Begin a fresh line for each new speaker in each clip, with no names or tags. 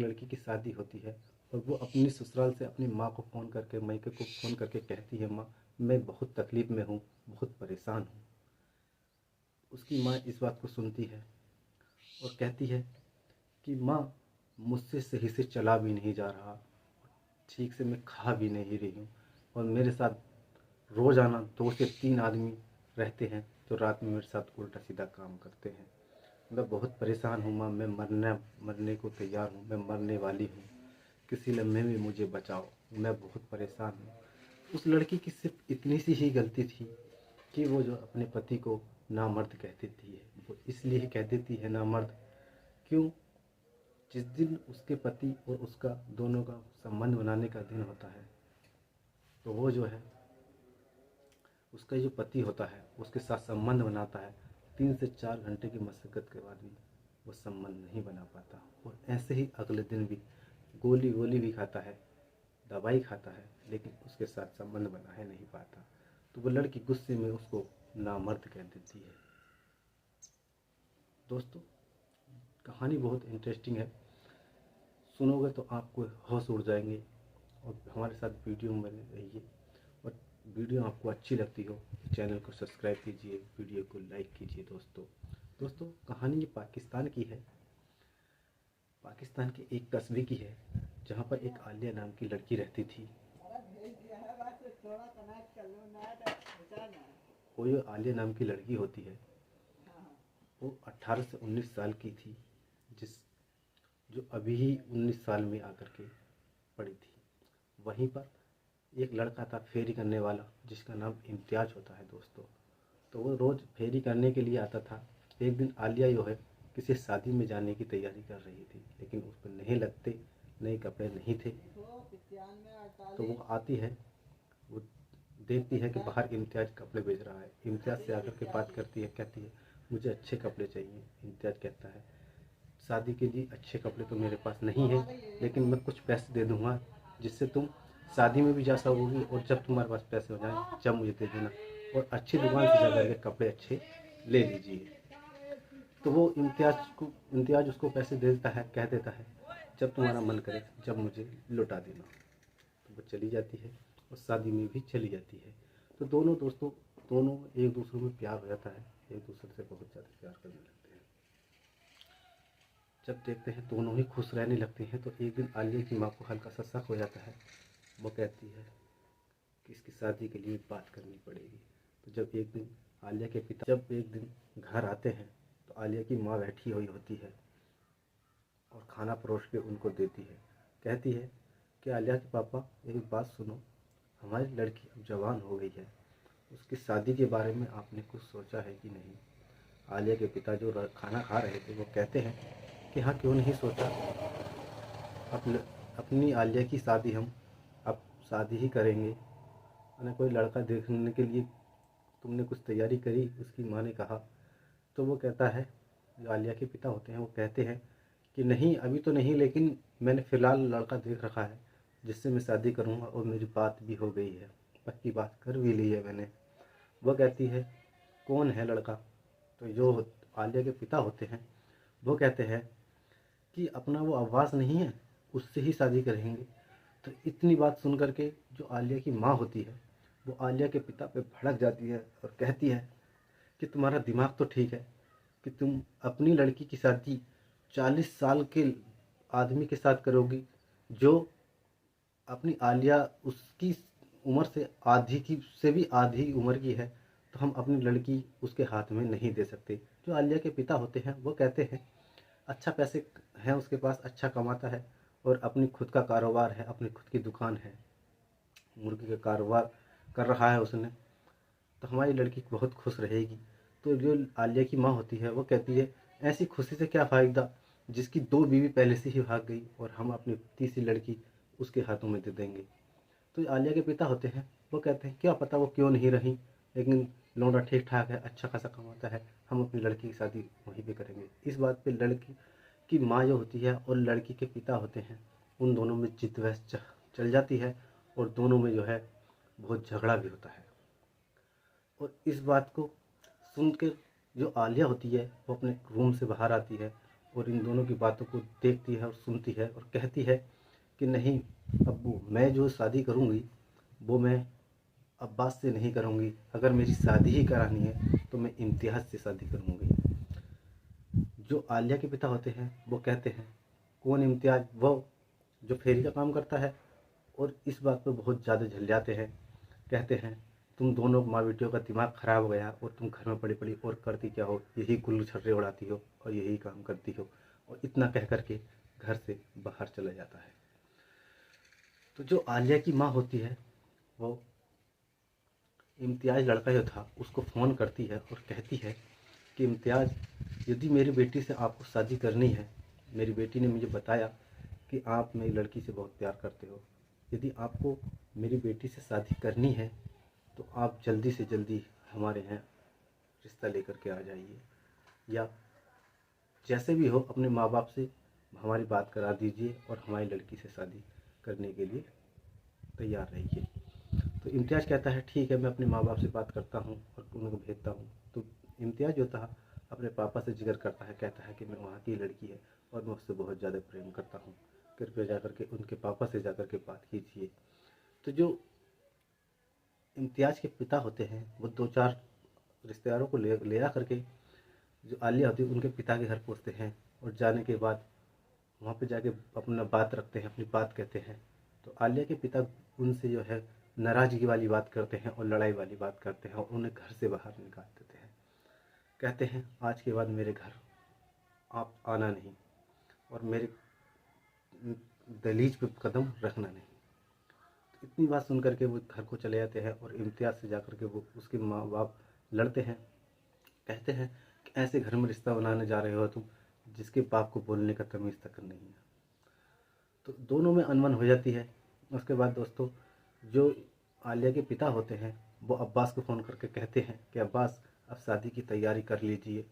लड़की की शादी होती है और वो अपनी ससुराल से अपनी माँ को फ़ोन करके, मायके को फ़ोन करके कहती है, माँ मैं बहुत तकलीफ़ में हूँ, बहुत परेशान हूँ। उसकी माँ इस बात को सुनती है और कहती है कि माँ मुझसे सही से चला भी नहीं जा रहा, ठीक से मैं खा भी नहीं रही हूँ और मेरे साथ रोज़ाना 2 से 3 आदमी रहते हैं जो रात में मेरे साथ उल्टा सीधा काम करते हैं। मैं बहुत परेशान हूँ माँ, मैं मरने को तैयार हूँ, मैं मरने वाली हूँ, किसी लम्हे में मुझे बचाओ, मैं बहुत परेशान हूँ। उस लड़की की सिर्फ इतनी सी ही गलती थी कि वो जो अपने पति को नामर्द कह देती है। वो इसलिए कह देती है नामर्द, क्यों? जिस दिन उसके पति और उसका दोनों का संबंध बनाने का दिन होता है, तो वो जो है उसका जो पति होता है उसके साथ संबंध बनाता है। 3 से 4 घंटे की मशक्क़त के बाद भी वो संबंध नहीं बना पाता और ऐसे ही अगले दिन भी गोली गोली भी खाता है, दवाई खाता है, लेकिन उसके साथ संबंध बना है नहीं पाता। तो वो लड़की गुस्से में उसको नामर्द कह देती है। दोस्तों, कहानी बहुत इंटरेस्टिंग है, सुनोगे तो आपको होश उड़ जाएंगे और हमारे साथ वीडियो में बने रहिए। और वीडियो आपको अच्छी लगती हो चैनल को सब्सक्राइब कीजिए, वीडियो को लाइक कीजिए। दोस्तों कहानी ये पाकिस्तान की है। पाकिस्तान के एक कस्बे की है जहाँ पर एक आलिया नाम की लड़की रहती थी। वो जो आलिया नाम की लड़की होती है वो 18 से 19 साल की थी, जो अभी ही 19 साल में आकर के पड़ी थी। वहीं पर एक लड़का था फेरी करने वाला जिसका नाम इम्तियाज़ होता है दोस्तों। तो वो रोज़ फेरी करने के लिए आता था। एक दिन आलिया जो है किसी शादी में जाने की तैयारी कर रही थी, लेकिन उस पर नहीं लगते, नए कपड़े नहीं थे। तो वो आती है, वो देखती है कि बाहर इम्तियाज़ कपड़े बेच रहा है। इम्तियाज़ से आकर के बात करती है, कहती है मुझे अच्छे कपड़े चाहिए। इम्तियाज़ कहता है शादी के लिए अच्छे कपड़े तो मेरे पास नहीं है, लेकिन मैं कुछ पैसे दे दूँगा जिससे तुम शादी में भी जा सकोगी और जब तुम्हारे पास पैसे हो जाएं जब मुझे दे देना, और अच्छी दुकान से जा करके कपड़े अच्छे ले लीजिए। तो वो इम्तियाज़ उसको पैसे दे देता है, कह देता है जब तुम्हारा मन करे जब मुझे लौटा देना। तो वो चली जाती है और शादी में भी चली जाती है। तो दोनों एक दूसरे में प्यार हो जाता है, एक दूसरे से बहुत ज़्यादा प्यार करने लगते हैं। जब देखते हैं दोनों ही खुश रहने लगते हैं, तो एक दिन आलिया की माँ को हल्का सा शक हो जाता है। वो कहती है कि इसकी शादी के लिए बात करनी पड़ेगी। तो जब एक दिन घर आते हैं तो आलिया की माँ बैठी हुई होती है और खाना परोस के उनको देती है। कहती है कि आलिया के पापा एक बात सुनो, हमारी लड़की अब जवान हो गई है, उसकी शादी के बारे में आपने कुछ सोचा है कि नहीं? आलिया के पिता जो खाना खा रहे थे वो कहते हैं कि हाँ, क्यों नहीं सोचा। अपनी आलिया की शादी हम अब शादी ही करेंगे, ना कोई लड़का देखने के लिए तुमने कुछ तैयारी करी? उसकी माँ ने कहा। तो वो कहता है, जो आलिया के पिता होते हैं वो कहते हैं कि नहीं, अभी तो नहीं, लेकिन मैंने फ़िलहाल लड़का देख रखा है जिससे मैं शादी करूँगा और मेरी बात भी हो गई है, पक्की बात कर भी ली है मैंने। वो कहती है कौन है लड़का? तो जो आलिया के पिता होते हैं वो कहते हैं कि अपना वो अब्बास नहीं है, उससे ही शादी करेंगे। तो इतनी बात सुन कर के जो आलिया की माँ होती है वो आलिया के पिता पे भड़क जाती है और कहती है कि तुम्हारा दिमाग तो ठीक है कि तुम अपनी लड़की की शादी 40 साल के आदमी के साथ करोगी, जो अपनी आलिया उसकी उम्र से आधी की से भी आधी उम्र की है, तो हम अपनी लड़की उसके हाथ में नहीं दे सकते। जो आलिया के पिता होते हैं वो कहते हैं अच्छा पैसे हैं उसके पास, अच्छा कमाता है और अपनी खुद का कारोबार है, अपनी खुद की दुकान है, मुर्गी का कारोबार कर रहा है उसने, तो हमारी लड़की बहुत खुश रहेगी। तो जो आलिया की माँ होती है वो कहती है ऐसी खुशी से क्या फ़ायदा जिसकी 2 बीवी पहले से ही भाग गई और हम अपनी तीसरी लड़की उसके हाथों में दे देंगे। तो आलिया के पिता होते हैं वो कहते हैं क्या पता वो क्यों नहीं रही, लेकिन लौंडा ठीक ठाक है, अच्छा खासा कमाता है, हम अपनी लड़की की शादी वहीं पे करेंगे। इस बात पे लड़की की माँ जो होती है और लड़की के पिता होते हैं उन दोनों में जिद बहस चल जाती है और दोनों में जो है बहुत झगड़ा भी होता है। और इस बात को सुन के जो आलिया होती है वो अपने रूम से बाहर आती है और इन दोनों की बातों को देखती है और सुनती है और कहती है कि नहीं अब्बू, मैं जो शादी करूँगी वो मैं अब्बास से नहीं करूँगी, अगर मेरी शादी ही करानी है तो मैं इम्तियाज़ से शादी करूँगी। जो आलिया के पिता होते हैं वो कहते हैं कौन इम्तियाज़? वो जो फेरी का काम करता है। और इस बात पर बहुत ज़्यादा झल जाते हैं। कहते हैं तुम दोनों माँ बेटियों का दिमाग ख़राब हो गया और तुम घर में पड़ी पड़ी और करती क्या हो, यही गुल्ल छर्रे उड़ाती हो और यही काम करती हो। और इतना कह कर के घर से बाहर चला जाता है। तो जो आलिया की माँ होती है वो इम्तियाज़ लड़का जो था उसको फ़ोन करती है और कहती है कि इम्तियाज़, यदि मेरी बेटी से आपको शादी करनी है, मेरी बेटी ने मुझे बताया कि आप मेरी लड़की से बहुत प्यार करते हो, यदि आपको मेरी बेटी से शादी करनी है तो आप जल्दी से जल्दी हमारे यहाँ रिश्ता लेकर के आ जाइए, या जैसे भी हो अपने माँ बाप से हमारी बात करा दीजिए और हमारी लड़की से शादी करने के लिए तैयार रहिए। तो इम्तियाज़ कहता है ठीक है, मैं अपने माँ बाप से बात करता हूँ और उनको भेजता हूँ। तो इम्तियाज़ जो था अपने पापा से जिक्र करता है, कहता है कि मैं वहाँ की लड़की है और मैं उससे बहुत ज़्यादा प्रेम करता हूँ, कृपया जा कर के उनके पापा से जा कर के बात कीजिए। तो जो इम्तियाज़ के पिता होते हैं वो 2-4 रिश्तेदारों को ले आ करके जो आलिया होती है उनके पिता के घर पहुँचते हैं और जाने के बाद वहाँ पे जाके अपना बात रखते हैं, अपनी बात कहते हैं। तो आलिया के पिता उनसे जो है नाराज़गी वाली बात करते हैं और लड़ाई वाली बात करते हैं और उन्हें घर से बाहर निकाल देते हैं। कहते हैं आज के बाद मेरे घर आप आना नहीं और मेरे दहलीज पे कदम रखना नहीं। तो इतनी बात सुन करके वो घर को चले जाते हैं और इम्तियाज़ से जाकर के वो उसके माँ बाप लड़ते हैं। कहते हैं कि ऐसे घर में रिश्ता बनाने जा रहे हो तुम जिसके बाप को बोलने का तमीज़ तक नहीं है। तो दोनों में अनबन हो जाती है। उसके बाद दोस्तों जो आलिया के पिता होते हैं वो अब्बास को फ़ोन करके कहते हैं कि अब्बास अब शादी की तैयारी कर लीजिए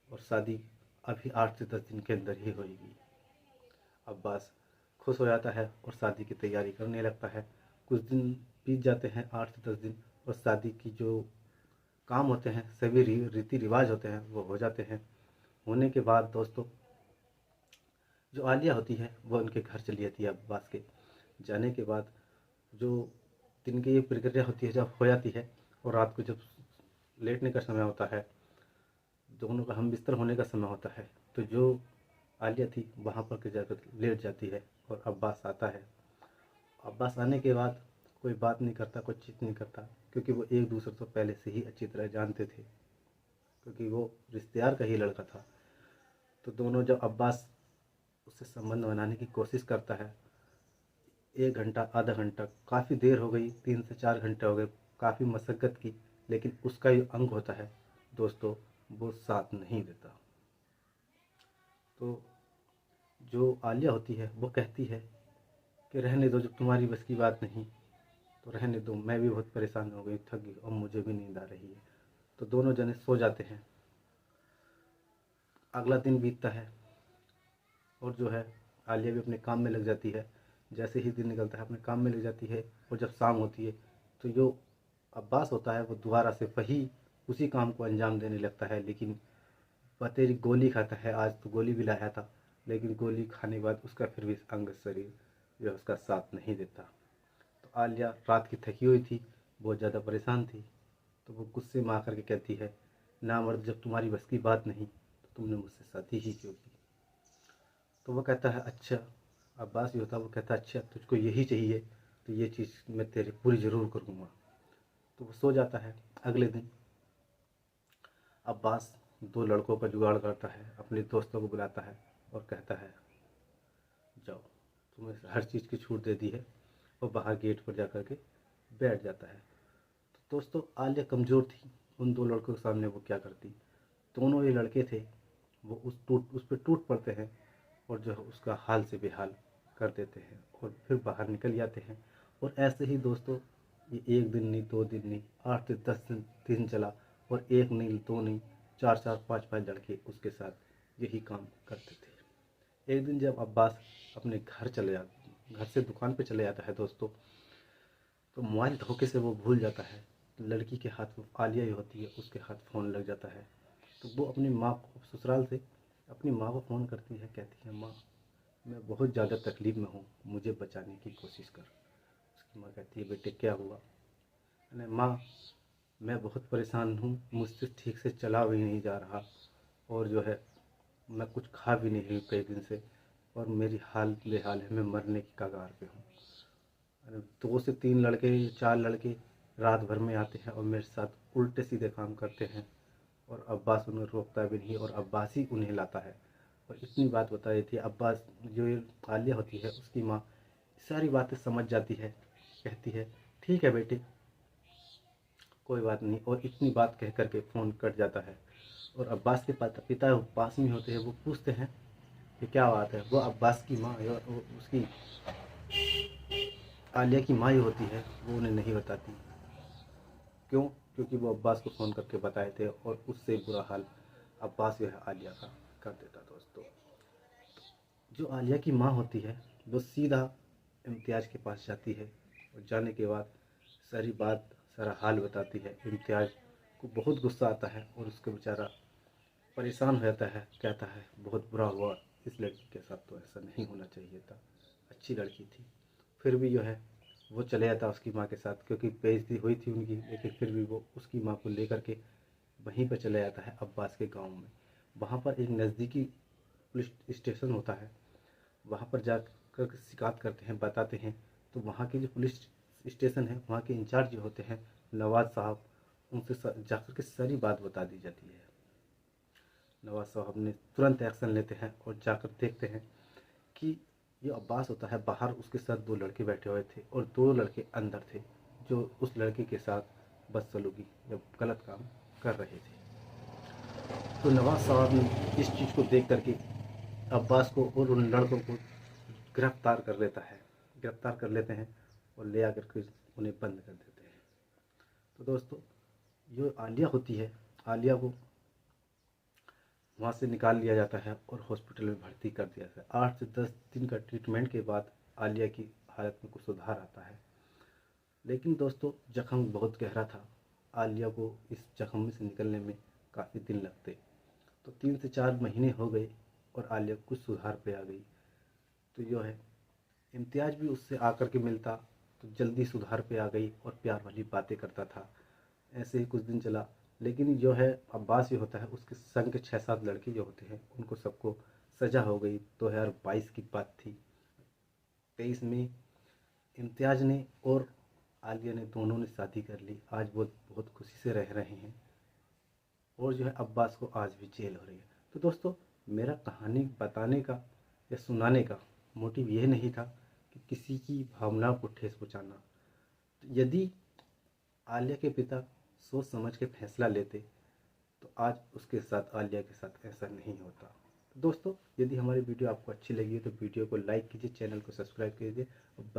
और शादी अभी 8 से 10 दिन के अंदर ही होएगी। अब्बास खुश हो जाता है और शादी की तैयारी करने लगता है। कुछ दिन बीत जाते हैं, 8 से 10 दिन, और शादी की जो काम होते हैं सभी रीति रिवाज होते हैं वो हो जाते हैं। होने के बाद दोस्तों जो आलिया होती है वो उनके घर चली जाती है अब्बास के। जाने के बाद जो दिन की ये प्रक्रिया होती है जब हो जाती है और रात को जब लेटने का समय होता है, दोनों का हम बिस्तर होने का समय होता है, तो जो आलिया थी वहाँ पर के जाकर लेट जाती है और अब्बास आता है। अब्बास आने के बाद कोई बात नहीं करता, कोई चीज़ नहीं करता, क्योंकि वो एक दूसरे को पहले से ही अच्छी तरह जानते थे, क्योंकि वो रिश्तेदार का ही लड़का था। तो दोनों जब अब्बास उससे संबंध बनाने की कोशिश करता है, 1 घंटा आधा घंटा काफ़ी देर हो गई, 3 से 4 घंटे हो गए, काफ़ी मशक्क़त की, लेकिन उसका जो अंग होता है दोस्तों वो साथ नहीं देता। तो जो आलिया होती है वो कहती है कि रहने दो, जब तुम्हारी बस की बात नहीं तो रहने दो, मैं भी बहुत परेशान हो गई, थक गई और मुझे भी नींद आ रही है। तो दोनों जने सो जाते हैं। अगला दिन बीतता है और जो है आलिया भी अपने काम में लग जाती है। जैसे ही दिन निकलता है अपने काम में लग जाती है और जब शाम होती है तो जो अब्बास होता है वो दोबारा से वही उसी काम को अंजाम देने लगता है, लेकिन बतेरी गोली खाता है। आज तो गोली भी लाया था, लेकिन गोली खाने के बाद उसका फिर भी अंग शरीर जो है उसका साथ नहीं देता। तो आलिया रात की थकी हुई थी, बहुत ज़्यादा परेशान थी, तो वो गुस्से में आकर के कहती है ना मर्द, जब तुम्हारी बस की बात नहीं तो तुमने मुझसे शादी ही क्यों की? तो वो कहता है अच्छा, अब्बास भी होता है, वो कहता है अच्छा तुझको यही चाहिए तो ये चीज़ मैं तेरी पूरी ज़रूर करूँगा। तो वो सो जाता है। अगले दिन अब्बास 2 लड़कों का जुगाड़ करता है, अपने दोस्तों को बुलाता है और कहता है जाओ, तुम्हें हर चीज़ की छूट दे दी है, और बाहर गेट पर जा कर के बैठ जाता है। तो दोस्तों आलिया कमज़ोर थी, उन 2 लड़कों के सामने वो क्या करती? दोनों ये लड़के थे वो उस पर टूट पड़ते हैं और जो है उसका हाल से बेहाल कर देते हैं और फिर बाहर निकल जाते हैं। और ऐसे ही दोस्तों ये 1 दिन नहीं, 2 दिन नहीं, 8 से 10 दिन चला, और 1 नहीं, 2 नहीं, 4-4, 5-5 लड़के उसके साथ यही काम करते थे। एक दिन जब अब्बास अपने घर से दुकान पे चले जाता है दोस्तों, तो मोबाइल धोखे से वो भूल जाता है। लड़की के हाथ, वो आलिया ही होती है, उसके हाथ फ़ोन लग जाता है। तो वो अपनी माँ को ससुराल से अपनी माँ को फ़ोन करती है, कहती है माँ मैं बहुत ज़्यादा तकलीफ़ में हूँ, मुझे बचाने की कोशिश कर। उसकी माँ कहती है बेटे क्या हुआ? अरे माँ मैं बहुत परेशान हूँ, मुझसे ठीक से चला भी नहीं जा रहा और जो है मैं कुछ खा भी नहीं हूँ कई दिन से और मेरी हाल बेहाल है, मैं मरने की कगार पे हूँ। अरे 2 से 3 लड़के 4 लड़के रात भर में आते हैं और मेरे साथ उल्टे सीधे काम करते हैं और अब्बास उन्हें रोकता भी नहीं और अब्बास ही उन्हें लाता है। और इतनी बात बता रही थी अब्बास, जो ये आलिया होती है उसकी माँ सारी बातें समझ जाती है, कहती है ठीक है बेटे कोई बात नहीं, और इतनी बात कह कर के फ़ोन कट जाता है। और अब्बास के पिता पास में होते हैं, वो पूछते हैं कि क्या बात है। वो अब्बास की माँ उसकी आलिया की माँ ही होती है, वो उन्हें नहीं बताती। क्यों? क्योंकि वो अब्बास को फ़ोन करके बताए थे और उससे बुरा हाल अब्बास जो है आलिया का कर देता। दोस्तों जो आलिया की माँ होती है वो सीधा इम्तियाज़ के पास जाती है और जाने के बाद सारी बात सारा हाल बताती है। इम्तियाज़ को बहुत गुस्सा आता है और उसका बेचारा परेशान हो जाता है, कहता है बहुत बुरा हुआ, इस लड़की के साथ तो ऐसा नहीं होना चाहिए था, अच्छी लड़की थी। फिर भी जो है वो चले जाता उसकी माँ के साथ, क्योंकि बेइज्जती हुई थी उनकी, लेकिन फिर भी वो उसकी माँ को लेकर के वहीं पर चला जाता है अब्बास के गांव में। वहाँ पर एक नज़दीकी पुलिस स्टेशन होता है, वहाँ पर जाकर शिकायत करते हैं, बताते हैं। तो वहाँ के जो पुलिस स्टेशन है वहाँ के इंचार्ज जो होते हैं नवाज़ साहब, उनसे जाकर के सारी बात बता दी जाती है। नवाज़ साहब ने तुरंत एक्शन लेते हैं और जाकर देखते हैं कि ये अब्बास होता है बाहर, उसके साथ 2 लड़के बैठे हुए थे और 2 लड़के अंदर थे जो उस लड़के के साथ बदसलूकी या गलत काम कर रहे थे। तो नवाज़ साहब ने इस चीज़ को देख करके अब्बास को और उन लड़कों को गिरफ्तार कर लेता है, गिरफ्तार कर लेते हैं और ले आकर के उन्हें बंद कर देते हैं। तो दोस्तों जो आलिया होती है, आलिया को वहाँ से निकाल लिया जाता है और हॉस्पिटल में भर्ती कर दिया जाता है। 8 से 10 दिन का ट्रीटमेंट के बाद आलिया की हालत में कुछ सुधार आता है। लेकिन दोस्तों जख्म बहुत गहरा था, आलिया को इस जख्म से निकलने में काफ़ी दिन लगते। तो 3 से 4 महीने हो गए और आलिया कुछ सुधार पे आ गई। तो जो है इम्तियाज़ भी उससे आकर के मिलता तो जल्दी सुधार पे आ गई और प्यार वाली बातें करता था। ऐसे ही कुछ दिन चला, लेकिन जो है अब्बास जो होता है उसके संग के 6-7 लड़के जो होते हैं उनको सबको सज़ा हो गई। 2022 की बात थी, 23 में इम्तियाज़ ने और आलिया ने दोनों ने शादी कर ली। आज वो बहुत खुशी से रह रहे हैं और जो है अब्बास को आज भी जेल हो रही है। तो दोस्तों मेरा कहानी बताने का या सुनाने का मोटिव यह नहीं था कि किसी की भावनाओं को ठेस पहुँचाना। तो यदि आलिया के पिता सोच समझ के फैसला लेते तो आज उसके साथ, आलिया के साथ ऐसा नहीं होता। तो दोस्तों यदि हमारी वीडियो आपको अच्छी लगी है तो वीडियो को लाइक कीजिए, चैनल को सब्सक्राइब कीजिए और